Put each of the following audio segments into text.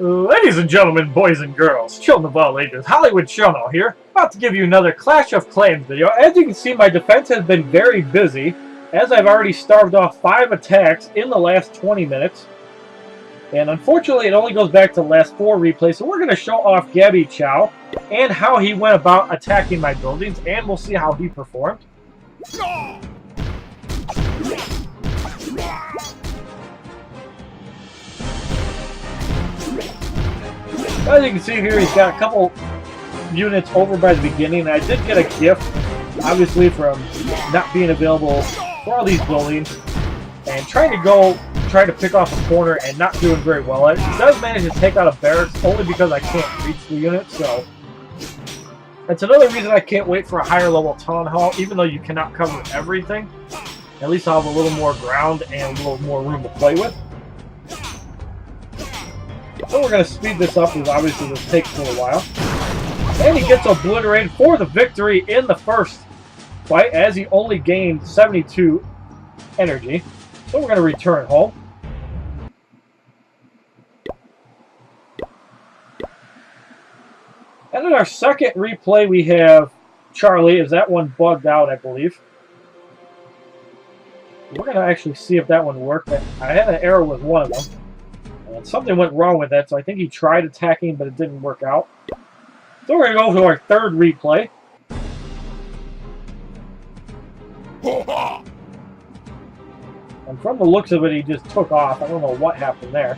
Ladies and gentlemen, boys and girls, children of all ages, HollywoodShono here, about to give you another Clash of Clans video. As you can see, my defense has been very busy, as I've already starved off 5 attacks in the last 20 minutes. And unfortunately, it only goes back to the last 4 replays, so we're going to show off gabychou and how he went about attacking my buildings, and we'll see how he performed. As you can see here, he's got a couple units over by the beginning. I did get a gift, obviously, from not being available for all these buildings and trying to pick off a corner and not doing very well at it. He does manage to take out a barracks only because I can't reach the unit, so that's another reason I can't wait for a higher level town hall. Even though you cannot cover everything, at least I'll have a little more ground and a little more room to play with. So we're going to speed this up, because obviously this takes a little while. And he gets obliterated for the victory in the first fight, as he only gained 72 energy. So we're going to return home. And in our second replay, we have Charlie. Is that one bugged out, I believe. We're going to actually see if that one worked. I had an error with one of them. And something went wrong with that, so I think he tried attacking, but it didn't work out. So we're going to go to our third replay. And from the looks of it, he just took off. I don't know what happened there.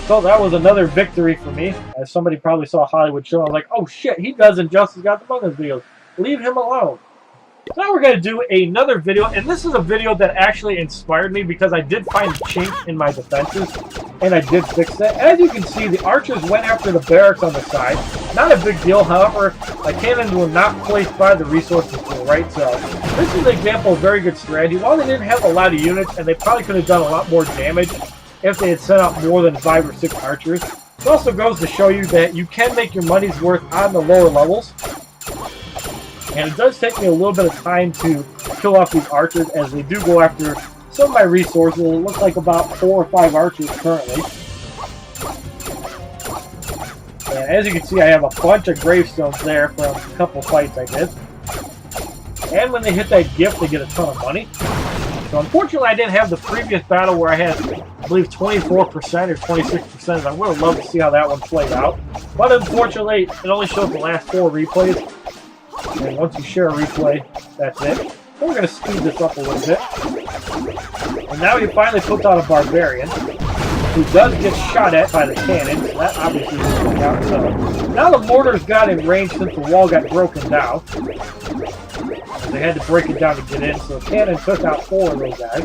So that was another victory for me. As somebody probably saw HollywoodShono, I was like, oh shit, he does Injustice Got the Among Us videos. Leave him alone. So now we're going to do another video, and this is a video that actually inspired me because I did find a chink in my defenses, and I did fix that. As you can see, the archers went after the barracks on the side. Not a big deal, however, my cannons were not placed by the resources to the right, so this is an example of very good strategy. While they didn't have a lot of units, and they probably could have done a lot more damage if they had sent out more than 5 or 6 archers, it also goes to show you that you can make your money's worth on the lower levels. And it does take me a little bit of time to kill off these archers, as they do go after some of my resources. It looks like about 4 or 5 archers currently. And as you can see, I have a bunch of gravestones there from a couple fights I did. And when they hit that gift, they get a ton of money. So unfortunately, I didn't have the previous battle where I had, I believe, 24% or 26%. I would have loved to see how that one played out. But unfortunately, it only shows the last 4 replays. And once you share a replay, that's it. So we're going to speed this up a little bit. And now he finally puts out a barbarian, who does get shot at by the cannon. So that obviously didn't work out. So now the mortars got in range since the wall got broken down. They had to break it down to get in, so the cannon took out 4 of those guys.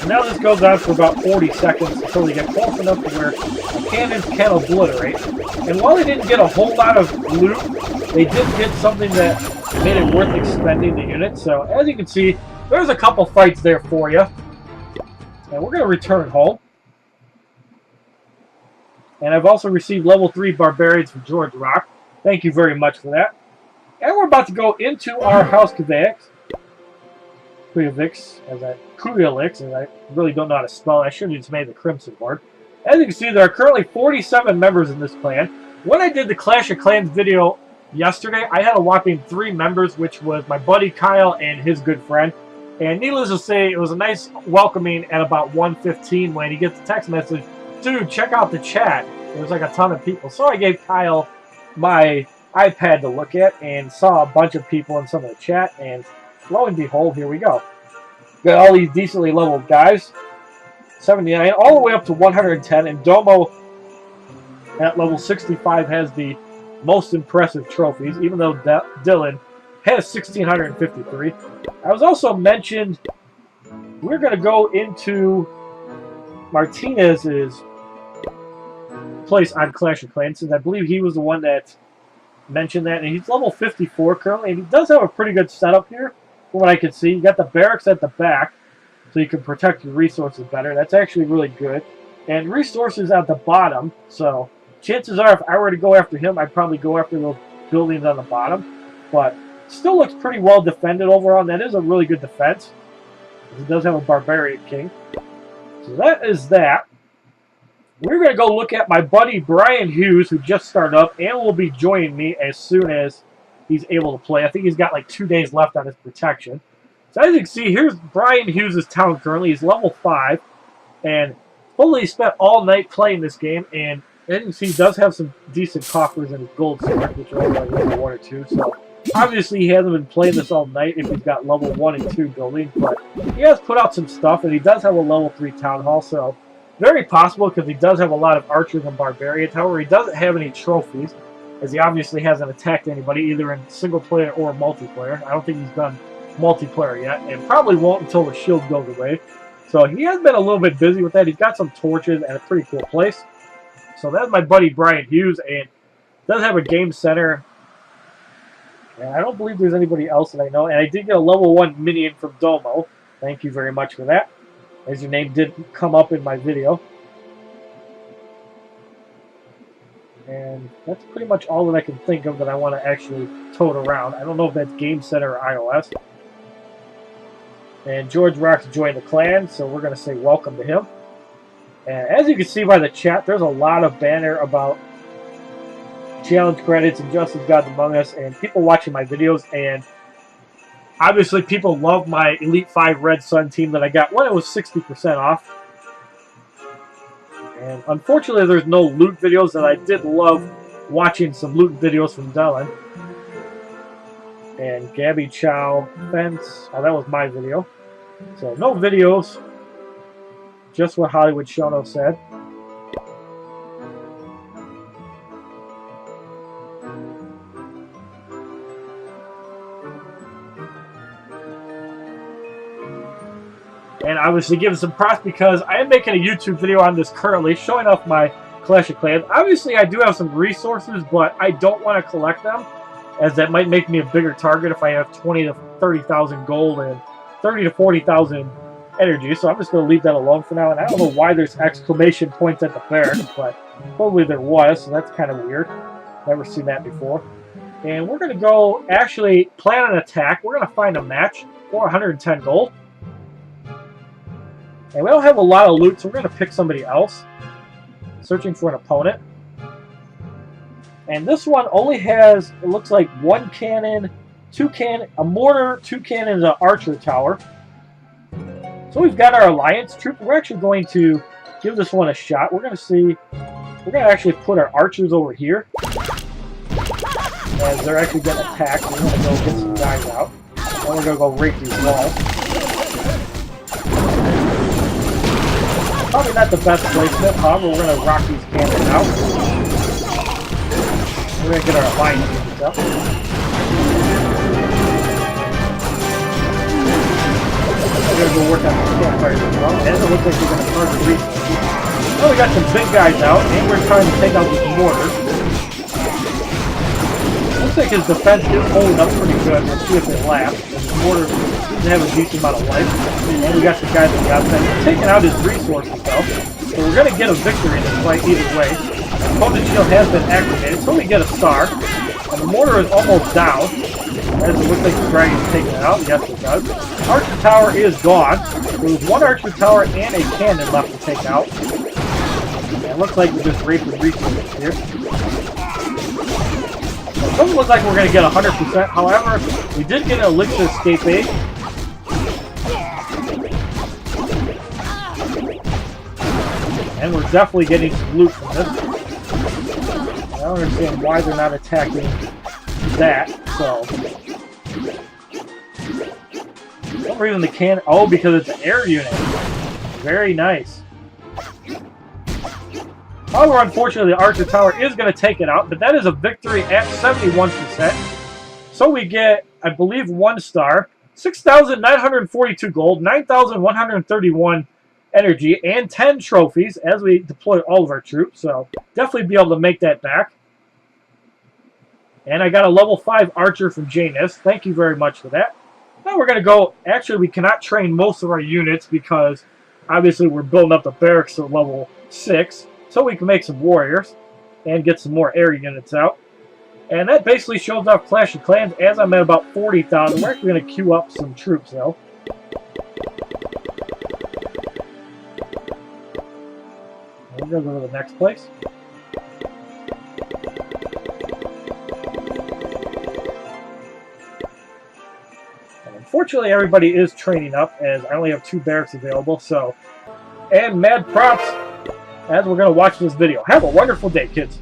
And now this goes on for about 40 seconds until they get close enough to where the cannons can obliterate. And while they didn't get a whole lot of loot, they did get something that made it worth expending the unit. So as you can see, there's a couple fights there for you. And we're going to return home. And I've also received level 3 barbarians from George Rock. Thank you very much for that. And we're about to go into our house Kuyavix, as I really don't know how to spell it. I should have just made the Crimson Horde. As you can see, there are currently 47 members in this clan. When I did the Clash of Clans video yesterday, I had a whopping 3 members, which was my buddy Kyle and his good friend. And needless to say, it was a nice welcoming at about 1:15 when he gets a text message, dude, check out the chat. There's like a ton of people. So I gave Kyle my iPad to look at and saw a bunch of people in some of the chat, and lo and behold, here we go. Got all these decently leveled guys. 79, all the way up to 110, and Domo at level 65 has the most impressive trophies, even though Dylan has 1,653. I was also mentioned we're going to go into Martinez's place on Clash of Clans, since I believe he was the one that mentioned that, and he's level 54 currently, and he does have a pretty good setup here from what I can see. You got the barracks at the back, so you can protect your resources better. That's actually really good. And resources at the bottom, so chances are if I were to go after him, I'd probably go after those buildings on the bottom. But still looks pretty well defended overall, and that is a really good defense. He does have a barbarian king. So that is that. we're going to go look at my buddy Brian Hughes, who just started up and will be joining me as soon as he's able to play. I think he's got like 2 days left on his protection. So as you can see, here's Brian Hughes' town currently. He's level 5 and fully spent all night playing this game. And as you can see, he does have some decent coffers in his gold sword, which are only like level 1 or 2. So obviously he hasn't been playing this all night if he's got level 1 and 2 building. But he has put out some stuff, and he does have a level 3 town hall. So very possible, because he does have a lot of archers and barbarians. However, he doesn't have any trophies, as he obviously hasn't attacked anybody, either in single player or multiplayer. I don't think he's done multiplayer yet, and probably won't until the shield goes away. So he has been a little bit busy with that. He's got some torches and a pretty cool place. So that's my buddy Brian Hughes, and does have a game center. And I don't believe there's anybody else that I know. And I did get a level 1 minion from Domo. Thank you very much for that, as your name did come up in my video. And that's pretty much all that I can think of that I want to actually tote around. I don't know if that's Game Center or iOS. And George Rock's joined the clan, so we're going to say welcome to him. And as you can see by the chat, there's a lot of banner about challenge credits and Justice Gods Among Us and people watching my videos. And obviously people love my Elite 5 Red Sun team that I got when it was 60% off. And unfortunately, there's no loot videos, that I did love watching some loot videos from Dylan. And gabychou fence. Oh, that was my video. So no videos. Just what HollywoodShono said. And obviously giving some props, because I am making a YouTube video on this currently, showing off my Clash of Clans. Obviously, I do have some resources, but I don't want to collect them, as that might make me a bigger target if I have 20 to 30,000 gold and 30 to 40,000 energy. So I'm just going to leave that alone for now. And I don't know why there's exclamation points at the barracks, but probably there was, so that's kind of weird. Never seen that before. And we're going to go actually plan an attack. We're going to find a match for 110 gold. And we don't have a lot of loot, so we're going to pick somebody else. Searching for an opponent. And this one only has, it looks like, 1 cannon, 2 cannon, a mortar, 2 cannons, an archer tower. So we've got our alliance troop. We're actually going to give this one a shot. We're going to see, we're going to actually put our archers over here, as they're actually getting attacked. We're going to go get some guys out. And we're going to go rake these walls. Probably not the best placement, however, we're going to rock these cannons out. We're going to get our alliance units up. We're going to go work on the campfires as well. And it looks like we're going to start the resources. Well, we got some big guys out, and we're trying to take out these mortars. Looks like his defense is holding up pretty good. Let's see if it lasts. The mortar seems to have a decent amount of life. And we got some guys on the outside. We're taking out his resources, though. So we're going to get a victory in this fight either way. The opponent shield has been activated, so we get a star. And the mortar is almost down. As it looks like the dragon's taking it out. Yes, it does. Archer tower is gone. There's 1 archer tower and a cannon left to take out. And it looks like we're just raping resources here. It doesn't look like we're going to get 100%. However, we did get an elixir escape aid. And we're definitely getting some loot from this. I don't understand why they're not attacking that, so. For some reason they can't. Oh, because it's an air unit. Very nice. However, unfortunately, the Archer Tower is going to take it out, but that is a victory at 71%. So we get, I believe, 1 star, 6,942 gold, 9,131 energy, and 10 trophies as we deploy all of our troops. So definitely be able to make that back. And I got a level 5 archer from Janus. Thank you very much for that. Now we're going to go, actually we cannot train most of our units because obviously we're building up the barracks at level 6. So we can make some warriors and get some more area units out. And that basically shows off Clash of Clans. As I'm at about 40,000, we're actually going to queue up some troops though. we're going to go to the next place. And unfortunately, everybody is training up, as I only have 2 barracks available, so... And mad props as we're going to watch this video. Have a wonderful day, kids.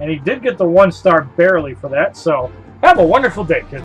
And he did get the 1 star barely for that, so have a wonderful day, kids.